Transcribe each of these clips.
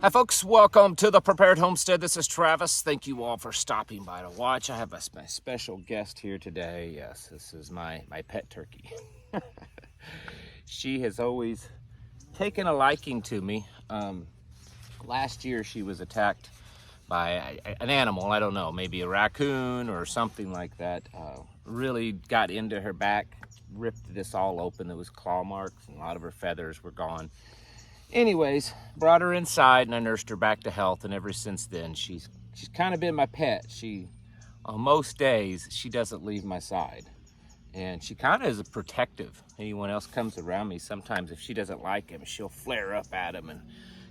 Hi folks, welcome to the Prepared Homestead. This is Travis. Thank you all for stopping by to watch. I have my special guest here today. Yes, this is my pet turkey. She has always taken a liking to me. Last year she was attacked by an animal, I don't know, maybe a raccoon or something like that. Really got into her back, ripped this all open. There was claw marks and a lot of her feathers were gone. Anyways, brought her inside and I nursed her back to health, and ever since then she's kind of been my pet. On most days she doesn't leave my side, and she kind of is a protective. Anyone else comes around me, sometimes if she doesn't like him, she'll flare up at him and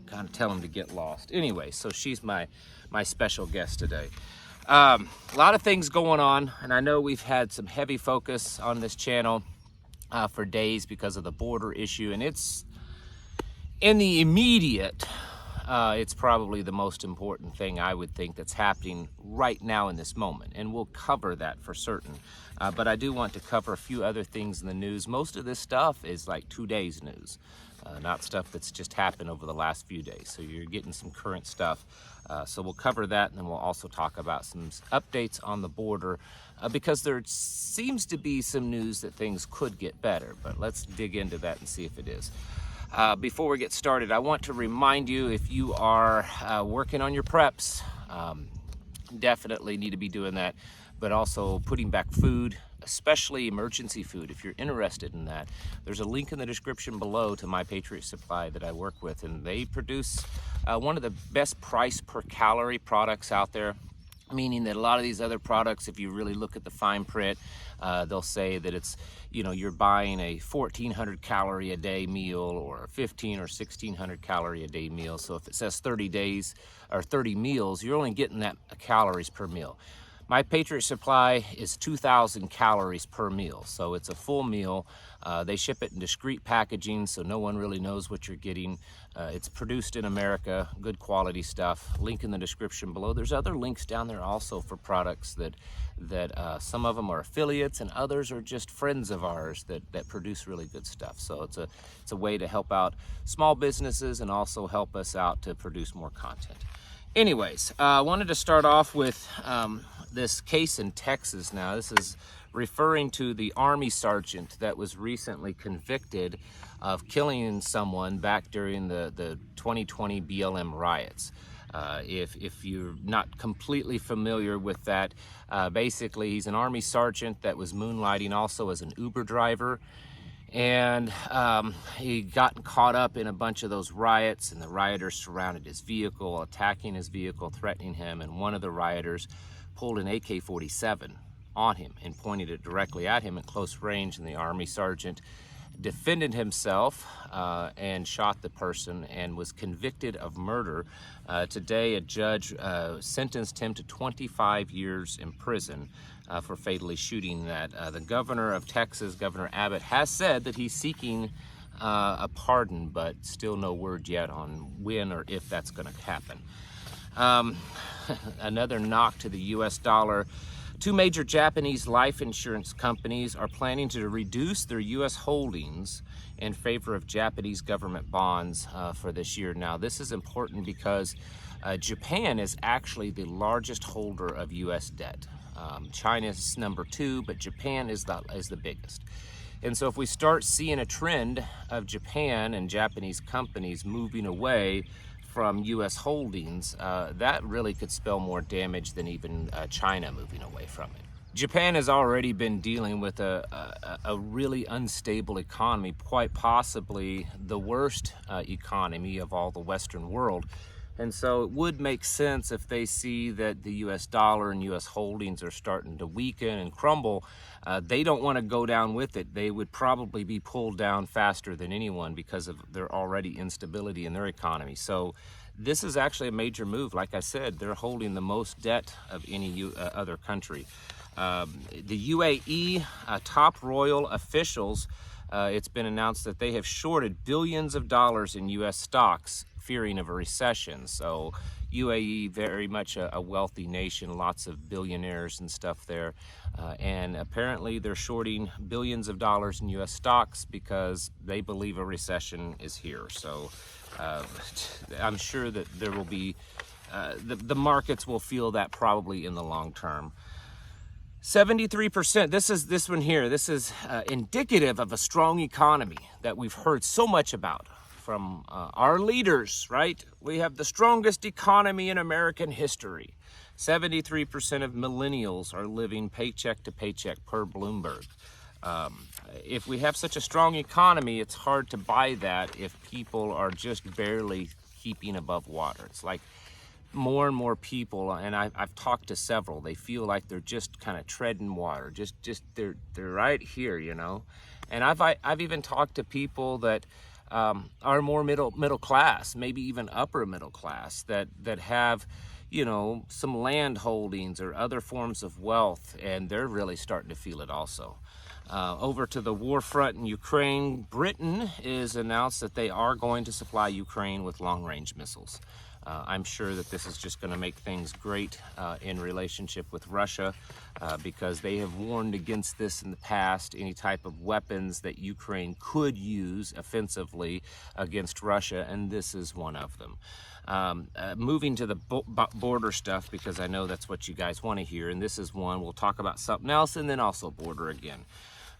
kind of tell him to get lost. Anyway, so she's my special guest today. A lot of things going on, and I know we've had some heavy focus on this channel for days because of the border issue, and it's in the immediate, it's probably the most important thing I would think that's happening right now in this moment, and we'll cover that for certain. But I do want to cover a few other things in the news. Most of this stuff is like 2 days news, not stuff that's just happened over the last few days. So you're getting some current stuff. So we'll cover that, and then we'll also talk about some updates on the border, because there seems to be some news that things could get better, but let's dig into that and see if it is. Before we get started, I want to remind you, if you are working on your preps, definitely need to be doing that, but also putting back food, especially emergency food. If you're interested in that, there's a link in the description below to My Patriot Supply that I work with, and they produce one of the best price per calorie products out there. Meaning that a lot of these other products, if you really look at the fine print, they'll say that it's, you're buying a 1,400 calorie a day meal or a 1,500 or 1,600 calorie a day meal. So if it says 30 days or 30 meals, you're only getting that calories per meal. My Patriot Supply is 2,000 calories per meal, so it's a full meal. They ship it in discreet packaging, so no one really knows what you're getting. It's produced in America, good quality stuff. Link in the description below. There's other links down there also for products that some of them are affiliates, and others are just friends of ours that produce really good stuff. So it's a way to help out small businesses and also help us out to produce more content. Anyways, I wanted to start off with this case in Texas. Now, this is referring to the Army sergeant that was recently convicted of killing someone back during the 2020 BLM riots. If you're not completely familiar with that, basically he's an Army sergeant that was moonlighting also as an Uber driver. And he got caught up in a bunch of those riots, and the rioters surrounded his vehicle, attacking his vehicle, threatening him, and one of the rioters pulled an AK-47 on him and pointed it directly at him at close range, and the Army sergeant defended himself and shot the person and was convicted of murder. Today, a judge sentenced him to 25 years in prison for fatally shooting that. The governor of Texas, Governor Abbott, has said that he's seeking a pardon, but still no word yet on when or if that's going to happen. Another knock to the US dollar. Two major Japanese life insurance companies are planning to reduce their US holdings in favor of Japanese government bonds for this year. Now, this is important because Japan is actually the largest holder of US debt. China's number 2, but Japan is the biggest. And so if we start seeing a trend of Japan and Japanese companies moving away from US holdings, that really could spell more damage than even China moving away from it. Japan has already been dealing with a really unstable economy, quite possibly the worst economy of all the Western world. And so it would make sense if they see that the US dollar and US holdings are starting to weaken and crumble. They don't want to go down with it. They would probably be pulled down faster than anyone because of their already instability in their economy. So this is actually a major move. Like I said, they're holding the most debt of any other country. The UAE top royal officials, it's been announced that they have shorted billions of dollars in US stocks, fearing of a recession. So UAE, very much a wealthy nation, lots of billionaires and stuff there. And apparently they're shorting billions of dollars in US stocks because they believe a recession is here. So I'm sure that there will be, the markets will feel that probably in the long term. 73%, this one here, this is indicative of a strong economy that we've heard so much about from our leaders, right? We have the strongest economy in American history. 73% of millennials are living paycheck to paycheck per Bloomberg. If we have such a strong economy, it's hard to buy that if people are just barely keeping above water. It's like more and more people, and I've talked to several, they feel like they're just kind of treading water, just they're right here, you know. And I've even talked to people that are more middle class, maybe even upper middle class, that have, you know, some land holdings or other forms of wealth, and they're really starting to feel it also. Over to the war front in Ukraine, Britain is announced that they are going to supply Ukraine with long-range missiles. I'm sure that this is just going to make things great in relationship with Russia, because they have warned against this in the past, any type of weapons that Ukraine could use offensively against Russia, and this is one of them. Moving to the border stuff, because I know that's what you guys want to hear, and this is one. We'll talk about something else and then also border again.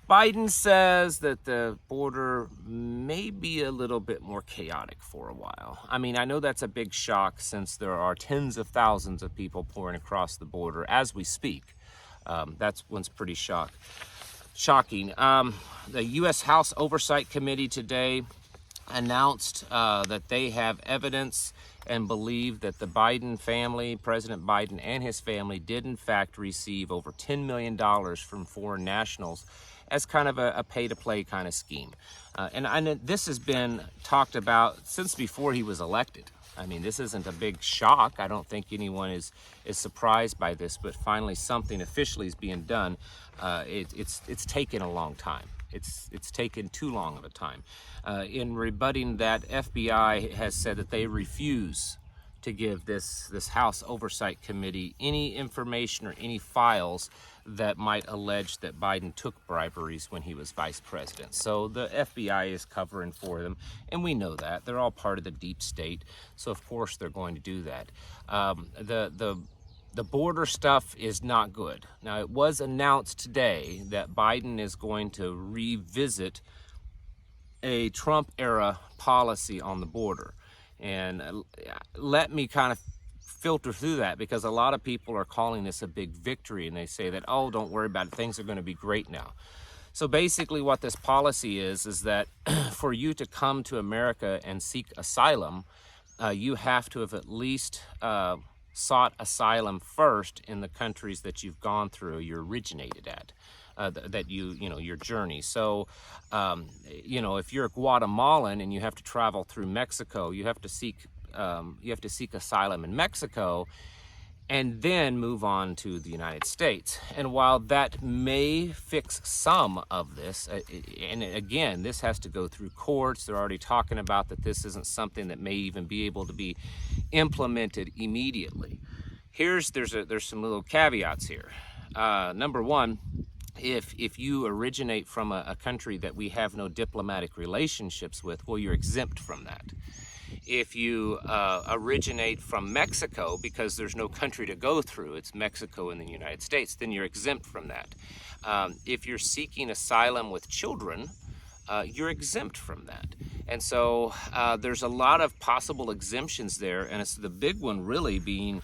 Biden says that the border may be a little bit more chaotic for a while. I mean, I know that's a big shock since there are tens of thousands of people pouring across the border as we speak. That's one's pretty shocking. The U.S. House Oversight Committee today announced that they have evidence and believe that the Biden family, President Biden and his family, did in fact receive over $10 million from foreign nationals as kind of a pay-to-play kind of scheme. And this has been talked about since before he was elected. I mean, this isn't a big shock. I don't think anyone is surprised by this, but finally something officially is being done. It's taken a long time. It's taken too long of a time. In rebutting that, FBI has said that they refuse to give this House Oversight Committee any information or any files that might allege that Biden took briberies when he was vice president. So the FBI is covering for them, and we know that. They're all part of the deep state, so of course they're going to do that. The border stuff is not good. Now, it was announced today that Biden is going to revisit a Trump-era policy on the border. And let me kind of filter through that, because a lot of people are calling this a big victory, and they say that, oh, don't worry about it, things are going to be great now. So basically what this policy is that for you to come to America and seek asylum, you have to have at least sought asylum first in the countries that you've gone through, you originated at. That your journey. So, if you're a Guatemalan and you have to travel through Mexico, you have to seek asylum in Mexico, and then move on to the United States. And while that may fix some of this, and again, this has to go through courts. They're already talking about that this isn't something that may even be able to be implemented immediately. There's some little caveats here. Number one, if you originate from a country that we have no diplomatic relationships with, well, you're exempt from that. If you originate from Mexico, because there's no country to go through, it's Mexico and the United States, then you're exempt from that. If you're seeking asylum with children, you're exempt from that. And so there's a lot of possible exemptions there, and it's the big one really being,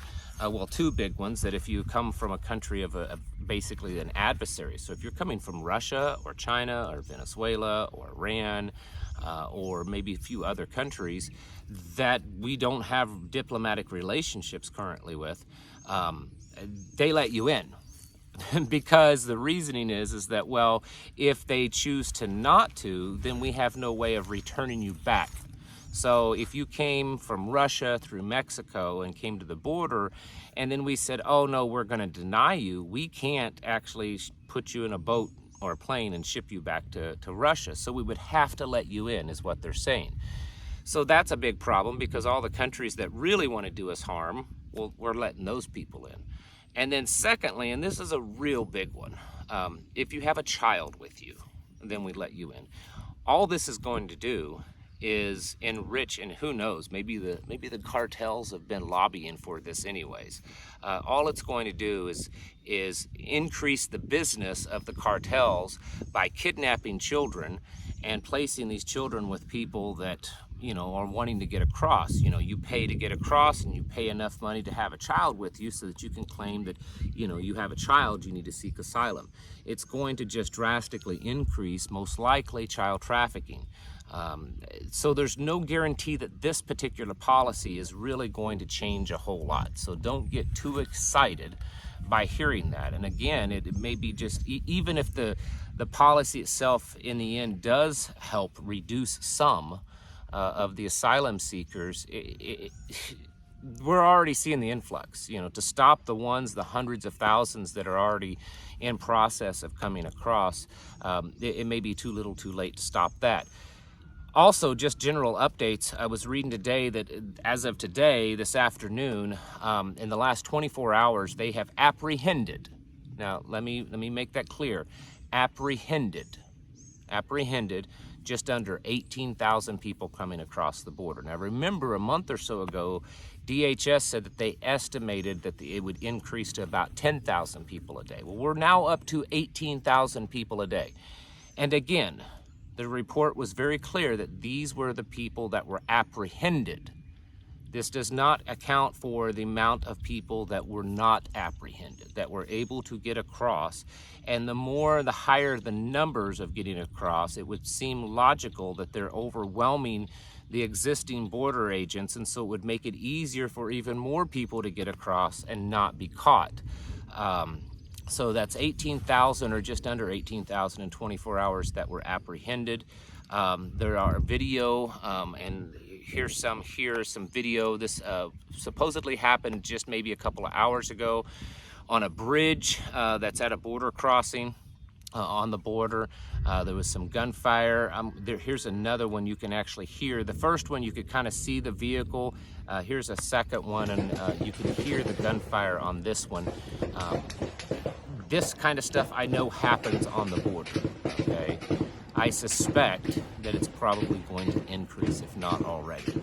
two big ones, that if you come from a country of basically an adversary, so if you're coming from Russia or China or Venezuela or Iran, or maybe a few other countries that we don't have diplomatic relationships currently with, they let you in. Because the reasoning is that, well, if they choose to not to, then we have no way of returning you back. So if you came from Russia through Mexico and came to the border, and then we said, oh no, we're going to deny you, we can't actually put you in a boat or a plane and ship you back to Russia. So we would have to let you in, is what they're saying. So that's a big problem, because all the countries that really want to do us harm, well, we're letting those people in. And then secondly, and this is a real big one, if you have a child with you, then we let you in. All this is going to do is enrich, and who knows, maybe the cartels have been lobbying for this anyways. All it's going to do is increase the business of the cartels by kidnapping children and placing these children with people that, you know, are wanting to get across. You know, you pay to get across, and you pay enough money to have a child with you so that you can claim that, you know, you have a child, you need to seek asylum. It's going to just drastically increase, most likely, child trafficking. So there's no guarantee that this particular policy is really going to change a whole lot. So don't get too excited by hearing that. And again, it may be just, even if the policy itself in the end does help reduce some of the asylum seekers, we're already seeing the influx. You know, to stop the hundreds of thousands that are already in process of coming across, it may be too little too late to stop that. Also, just general updates. I was reading today that as of today, this afternoon, in the last 24 hours, they have apprehended. Now, let me make that clear. Apprehended just under 18,000 people coming across the border. Now, remember, a month or so ago, DHS said that they estimated that it would increase to about 10,000 people a day. Well, we're now up to 18,000 people a day. And again, the report was very clear that these were the people that were apprehended. This does not account for the amount of people that were not apprehended, that were able to get across. And the higher the numbers of getting across, it would seem logical that they're overwhelming the existing border agents, and so it would make it easier for even more people to get across and not be caught. So that's 18,000, or just under 18,000 in 24 hours that were apprehended. There are video, and here's some video. This supposedly happened just maybe a couple of hours ago on a bridge that's at a border crossing on the border. There was some gunfire. Here's another one you can actually hear. The first one you could kind of see the vehicle. Here's a second one, and you can hear the gunfire on this one. This kind of stuff I know happens on the border, okay? I suspect that it's probably going to increase, if not already,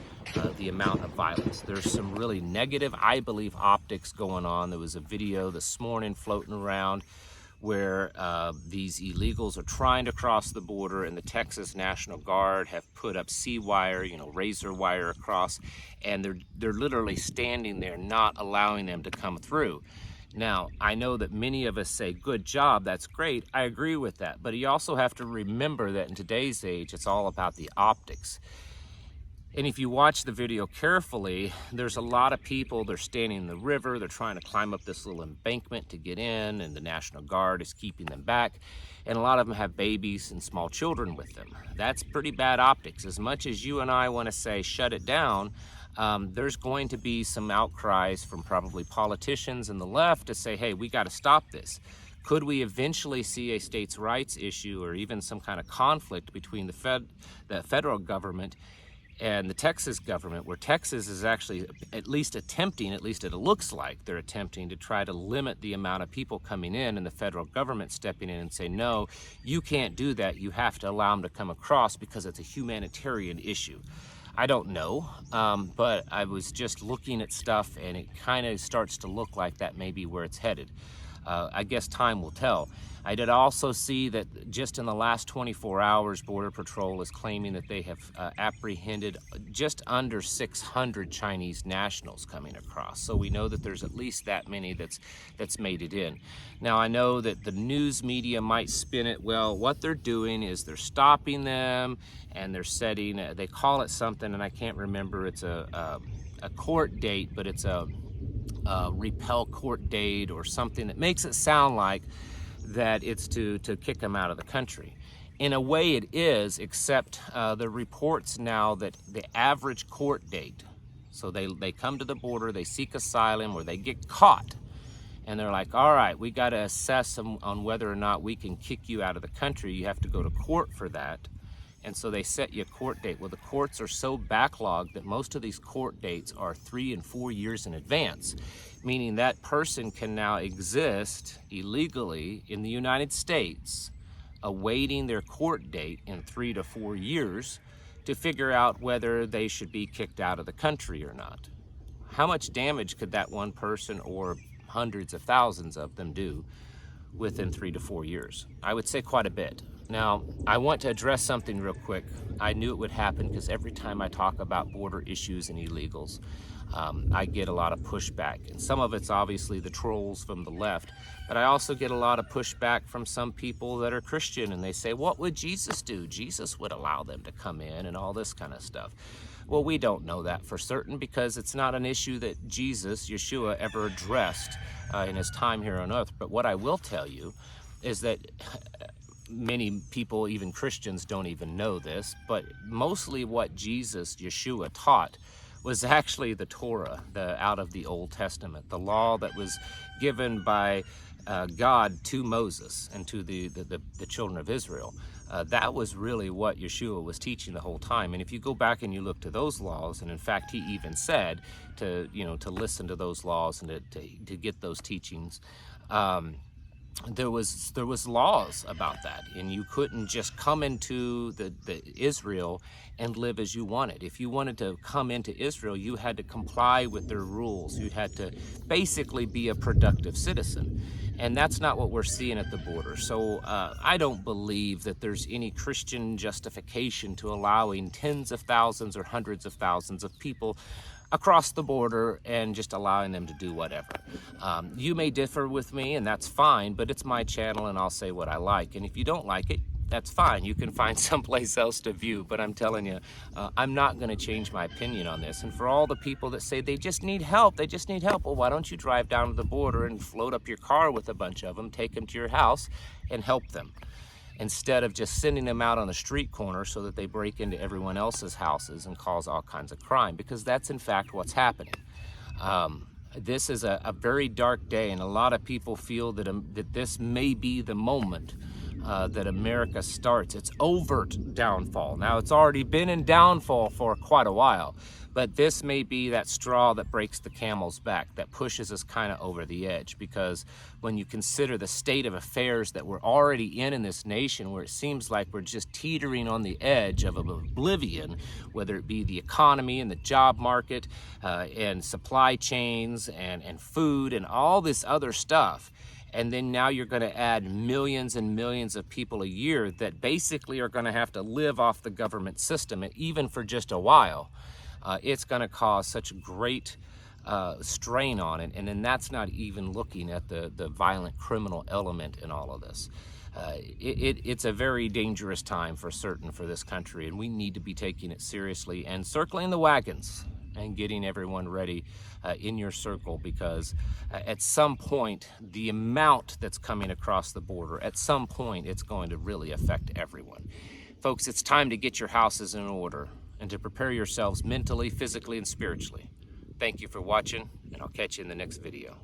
the amount of violence. There's some really negative, I believe, optics going on. There was a video this morning floating around where these illegals are trying to cross the border, and the Texas National Guard have put up C-wire, you know, razor wire across, and they're literally standing there not allowing them to come through. Now, I know that many of us say, good job, that's great. I agree with that. But you also have to remember that in today's age, it's all about the optics. And if you watch the video carefully, there's a lot of people, they're standing in the river, they're trying to climb up this little embankment to get in, and the National Guard is keeping them back. And a lot of them have babies and small children with them. That's pretty bad optics. As much as you and I want to say, shut it down, there's going to be some outcries from probably politicians and the left to say, hey, we got to stop this. Could we eventually see a states' rights issue, or even some kind of conflict between the federal government and the Texas government, where Texas is actually at least attempting, at least it looks like they're attempting to try to limit the amount of people coming in, and the federal government stepping in and say, no, you can't do that. You have to allow them to come across because it's a humanitarian issue. I don't know, but I was just looking at stuff, and it kind of starts to look like that may be where it's headed. I guess time will tell. I did also see that just in the last 24 hours, Border Patrol is claiming that they have apprehended just under 600 Chinese nationals coming across. So we know that there's at least that many that's made it in. Now, I know that the news media might spin it, well, what they're doing is they're stopping them, and they're setting, they call it something, and I can't remember, it's a court date, but it's a repel court date or something that makes it sound like that it's to kick them out of the country. In a way it is, except the reports now that the average court date, so they come to the border, they seek asylum, or they get caught, and they're like, all right, we got to assess them on whether or not we can kick you out of the country. You have to go to court for that. And so they set you a court date. Well, the courts are so backlogged that most of these court dates are 3 and 4 years in advance, meaning that person can now exist illegally in the United States, awaiting their court date in 3 to 4 years to figure out whether they should be kicked out of the country or not. How much damage could that one person or hundreds of thousands of them do within 3 to 4 years? I would say quite a bit. Now, I want to address something real quick. I knew it would happen because every time I talk about border issues and illegals, I get a lot of pushback. And some of it's obviously the trolls from the left, but I also get a lot of pushback from some people that are Christian, and they say, what would Jesus do? Jesus would allow them to come in and all this kind of stuff. Well, we don't know that for certain because it's not an issue that Jesus, Yeshua, ever addressed in his time here on earth. But what I will tell you is that many people, even Christians, don't even know this, but mostly what Jesus, Yeshua, taught was actually the Torah, out of the Old Testament, the law that was given by God to Moses and to the children of Israel. That was really what Yeshua was teaching the whole time. And if you go back and you look to those laws, and in fact he even said to listen to those laws and to get those teachings, there was laws about that, and you couldn't just come into the Israel and live as you wanted. If you wanted to come into Israel, you had to comply with their rules. You had to basically be a productive citizen, and that's not what we're seeing at the border. So I don't believe that there's any Christian justification to allowing tens of thousands or hundreds of thousands of people across the border and just allowing them to do whatever. You may differ with me, and that's fine, but it's my channel and I'll say what I like. And if you don't like it, that's fine. You can find someplace else to view, but I'm telling you, I'm not going to change my opinion on this. And for all the people that say they just need help, well, why don't you drive down to the border and float up your car with a bunch of them, take them to your house and help them, instead of just sending them out on the street corner so that they break into everyone else's houses and cause all kinds of crime, because that's in fact what's happening. This is a very dark day, and a lot of people feel that this may be the moment that America starts its overt downfall. Now, it's already been in downfall for quite a while, but this may be that straw that breaks the camel's back, that pushes us kind of over the edge, because when you consider the state of affairs that we're already in this nation, where it seems like we're just teetering on the edge of oblivion, whether it be the economy and the job market and supply chains and food and all this other stuff, and then now you're going to add millions and millions of people a year that basically are going to have to live off the government system, and even for just a while. It's going to cause such great strain on it, and then that's not even looking at the violent criminal element in all of this. It's a very dangerous time for certain for this country, and we need to be taking it seriously and circling the wagons and getting everyone ready in your circle, because at some point, the amount that's coming across the border, at some point, it's going to really affect everyone. Folks, it's time to get your houses in order and to prepare yourselves mentally, physically, and spiritually. Thank you for watching, and I'll catch you in the next video.